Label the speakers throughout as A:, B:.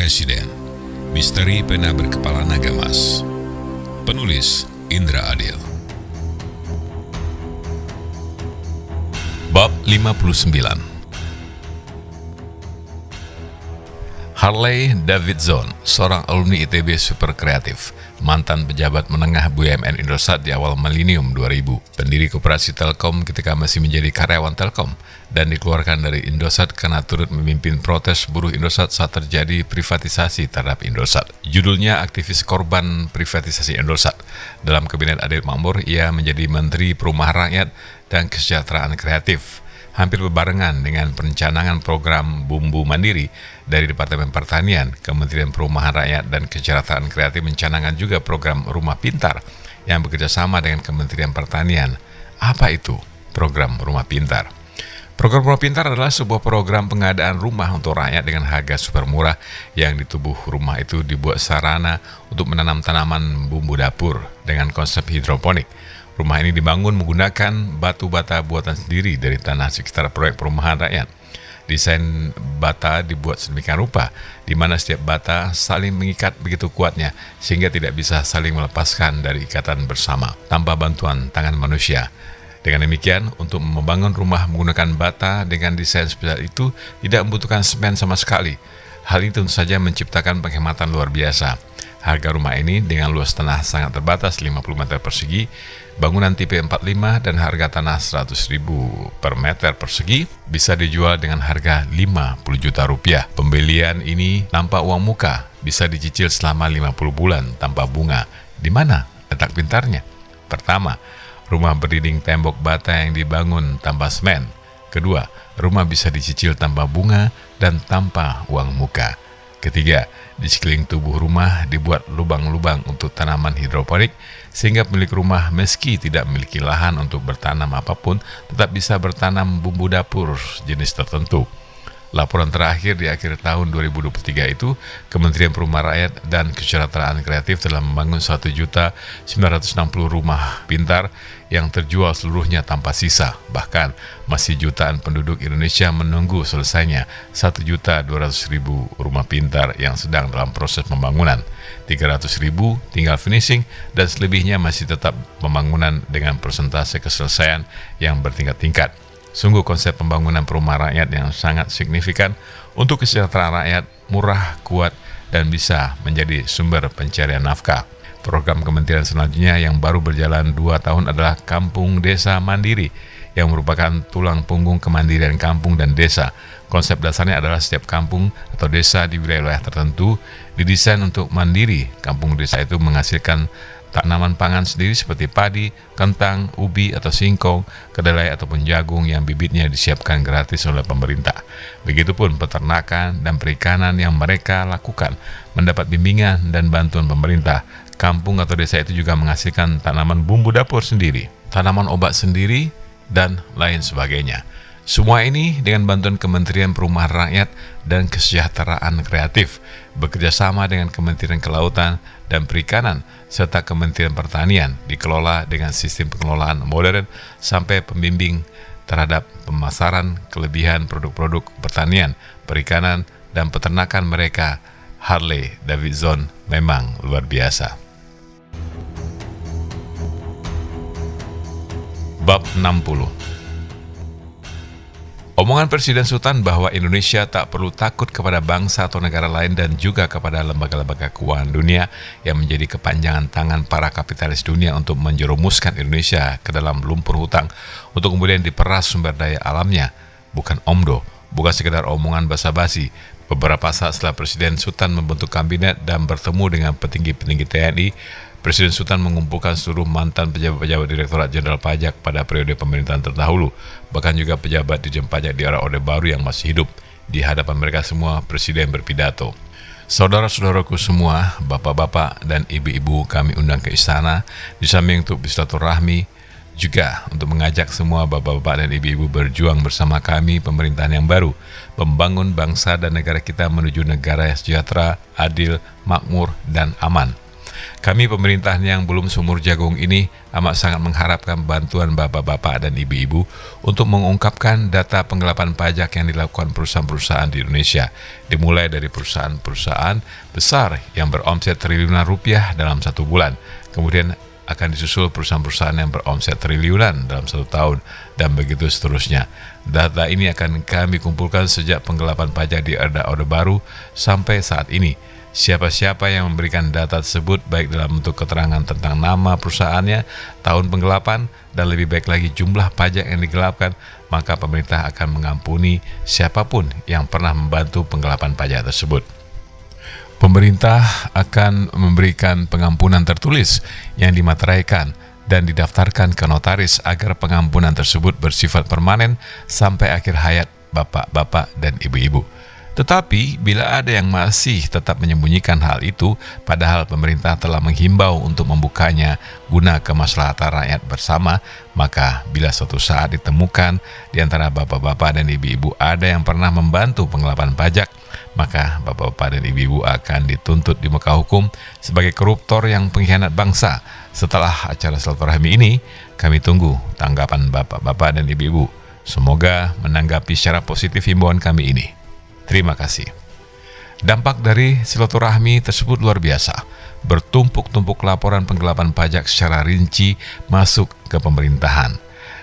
A: Presiden, Misteri Pena Berkepala Naga Emas. Penulis Indra Adil. Bab 59. Harley Davidson, seorang alumni ITB super kreatif, mantan pejabat menengah BUMN Indosat di awal milenium 2000, pendiri koperasi Telkom ketika masih menjadi karyawan Telkom, dan dikeluarkan dari Indosat karena turut memimpin protes buruh Indosat saat terjadi privatisasi terhadap Indosat. Judulnya aktivis korban privatisasi Indosat. Dalam Kabinet Adil Makmur, ia menjadi Menteri Perumahan Rakyat dan Kesejahteraan Kreatif. Hampir berbarengan dengan perencanaan program Bumbu Mandiri dari Departemen Pertanian, Kementerian Perumahan Rakyat dan Kesejahteraan Kreatif mencanangkan juga program Rumah Pintar yang bekerjasama dengan Kementerian Pertanian. Apa itu program Rumah Pintar? Program Rumah Pintar adalah sebuah program pengadaan rumah untuk rakyat dengan harga super murah yang di tubuh rumah itu dibuat sarana untuk menanam tanaman bumbu dapur dengan konsep hidroponik. Rumah ini dibangun menggunakan batu bata buatan sendiri dari tanah sekitar proyek perumahan rakyat. Desain bata dibuat sedemikian rupa, di mana setiap bata saling mengikat begitu kuatnya sehingga tidak bisa saling melepaskan dari ikatan bersama tanpa bantuan tangan manusia. Dengan demikian, untuk membangun rumah menggunakan bata dengan desain spesial itu tidak membutuhkan semen sama sekali. Hal ini tentu saja menciptakan penghematan luar biasa. Harga rumah ini dengan luas tanah sangat terbatas 50 meter persegi, bangunan tipe 45 dan harga tanah 100.000 per meter persegi bisa dijual dengan harga 50 juta rupiah. Pembelian ini tanpa uang muka, bisa dicicil selama 50 bulan tanpa bunga. Di mana letak pintarnya? Pertama, rumah berdinding tembok bata yang dibangun tanpa semen. Kedua, rumah bisa dicicil tanpa bunga dan tanpa uang muka. Ketiga, di sekeliling tubuh rumah dibuat lubang-lubang untuk tanaman hidroponik sehingga pemilik rumah meski tidak memiliki lahan untuk bertanam apapun tetap bisa bertanam bumbu dapur jenis tertentu. Laporan terakhir di akhir tahun 2023 itu, Kementerian Perumahan Rakyat dan Kesejahteraan Kreatif telah membangun 1.960 rumah pintar yang terjual seluruhnya tanpa sisa. Bahkan, masih jutaan penduduk Indonesia menunggu selesainya 1.200.000 rumah pintar yang sedang dalam proses pembangunan. 300.000 tinggal finishing dan selebihnya masih tetap pembangunan dengan persentase keselesaian yang bertingkat-tingkat. Sungguh konsep pembangunan perumahan rakyat yang sangat signifikan untuk kesejahteraan rakyat, murah, kuat, dan bisa menjadi sumber pencarian nafkah. Program kementerian selanjutnya yang baru berjalan 2 tahun adalah Kampung Desa Mandiri, yang merupakan tulang punggung kemandirian kampung dan desa. Konsep dasarnya adalah setiap kampung atau desa di wilayah tertentu didesain untuk mandiri. Kampung desa itu menghasilkan tanaman pangan sendiri seperti padi, kentang, ubi atau singkong, kedelai ataupun jagung yang bibitnya disiapkan gratis oleh pemerintah. Begitupun peternakan dan perikanan yang mereka lakukan mendapat bimbingan dan bantuan pemerintah. Kampung atau desa itu juga menghasilkan tanaman bumbu dapur sendiri, tanaman obat sendiri, dan lain sebagainya. Semua ini dengan bantuan Kementerian Perumahan Rakyat dan Kesejahteraan Kreatif, bekerjasama dengan Kementerian Kelautan dan Perikanan, serta Kementerian Pertanian, dikelola dengan sistem pengelolaan modern sampai pembimbing terhadap pemasaran kelebihan produk-produk pertanian, perikanan, dan peternakan mereka. Harley Davidson memang luar biasa. Bab 60. Omongan Presiden Sultan bahwa Indonesia tak perlu takut kepada bangsa atau negara lain dan juga kepada lembaga-lembaga keuangan dunia yang menjadi kepanjangan tangan para kapitalis dunia untuk menjerumuskan Indonesia ke dalam lumpur hutang untuk kemudian diperas sumber daya alamnya, bukan omdo, bukan sekedar omongan basa-basi. Beberapa saat setelah Presiden Sultan membentuk kabinet dan bertemu dengan petinggi-petinggi TNI, Presiden Sultan mengumpulkan seluruh mantan pejabat-pejabat Direktorat Jenderal Pajak pada periode pemerintahan terdahulu, bahkan juga pejabat Dirjen Pajak di era Orde Baru yang masih hidup. Di hadapan mereka semua, Presiden berpidato. Saudara-saudaraku semua, bapak-bapak dan ibu-ibu kami undang ke istana, di samping untuk bersilaturahmi, juga untuk mengajak semua bapak-bapak dan ibu-ibu berjuang bersama kami pemerintahan yang baru, membangun bangsa dan negara kita menuju negara yang sejahtera, adil, makmur, dan aman. Kami pemerintahan yang belum sumur jagung ini amat sangat mengharapkan bantuan bapak-bapak dan ibu-ibu untuk mengungkapkan data penggelapan pajak yang dilakukan perusahaan-perusahaan di Indonesia, dimulai dari perusahaan-perusahaan besar yang beromset triliunan rupiah dalam 1 bulan, kemudian akan disusul perusahaan-perusahaan yang beromset triliunan dalam 1 tahun, dan begitu seterusnya. Data ini akan kami kumpulkan sejak penggelapan pajak di Orde Baru sampai saat ini. Siapa-siapa yang memberikan data tersebut, baik dalam bentuk keterangan tentang nama perusahaannya, tahun penggelapan, dan lebih baik lagi jumlah pajak yang digelapkan, maka pemerintah akan mengampuni siapapun yang pernah membantu penggelapan pajak tersebut. Pemerintah akan memberikan pengampunan tertulis yang dimateraikan dan didaftarkan ke notaris agar pengampunan tersebut bersifat permanen sampai akhir hayat bapak-bapak dan ibu-ibu. Tetapi bila ada yang masih tetap menyembunyikan hal itu, padahal pemerintah telah menghimbau untuk membukanya guna kemaslahatan rakyat bersama, maka bila suatu saat ditemukan di antara bapak-bapak dan ibu-ibu ada yang pernah membantu penggelapan pajak, maka bapak-bapak dan ibu-ibu akan dituntut di muka hukum sebagai koruptor yang pengkhianat bangsa. Setelah acara silaturahmi ini, kami tunggu tanggapan bapak-bapak dan ibu-ibu. Semoga menanggapi secara positif himbauan kami ini. Terima kasih. Dampak dari silaturahmi tersebut luar biasa. Bertumpuk-tumpuk laporan penggelapan pajak secara rinci masuk ke pemerintahan.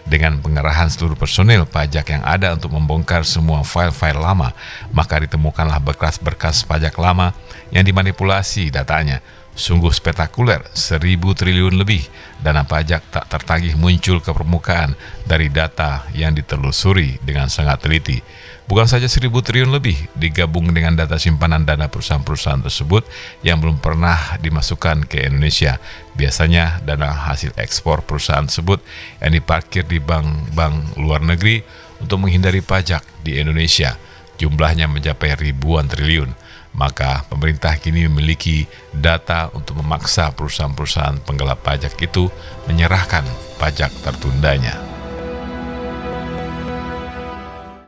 A: Dengan pengerahan seluruh personil pajak yang ada untuk membongkar semua file-file lama, maka ditemukanlah berkas-berkas pajak lama yang dimanipulasi datanya. Sungguh spektakuler, 1.000 triliun lebih dana pajak tak tertagih muncul ke permukaan dari data yang ditelusuri dengan sangat teliti. Bukan saja 1.000 triliun lebih digabung dengan data simpanan dana perusahaan-perusahaan tersebut yang belum pernah dimasukkan ke Indonesia. Biasanya dana hasil ekspor perusahaan tersebut yang diparkir di bank-bank luar negeri untuk menghindari pajak di Indonesia. Jumlahnya mencapai ribuan triliun. Maka pemerintah kini memiliki data untuk memaksa perusahaan-perusahaan penggelap pajak itu menyerahkan pajak tertundanya.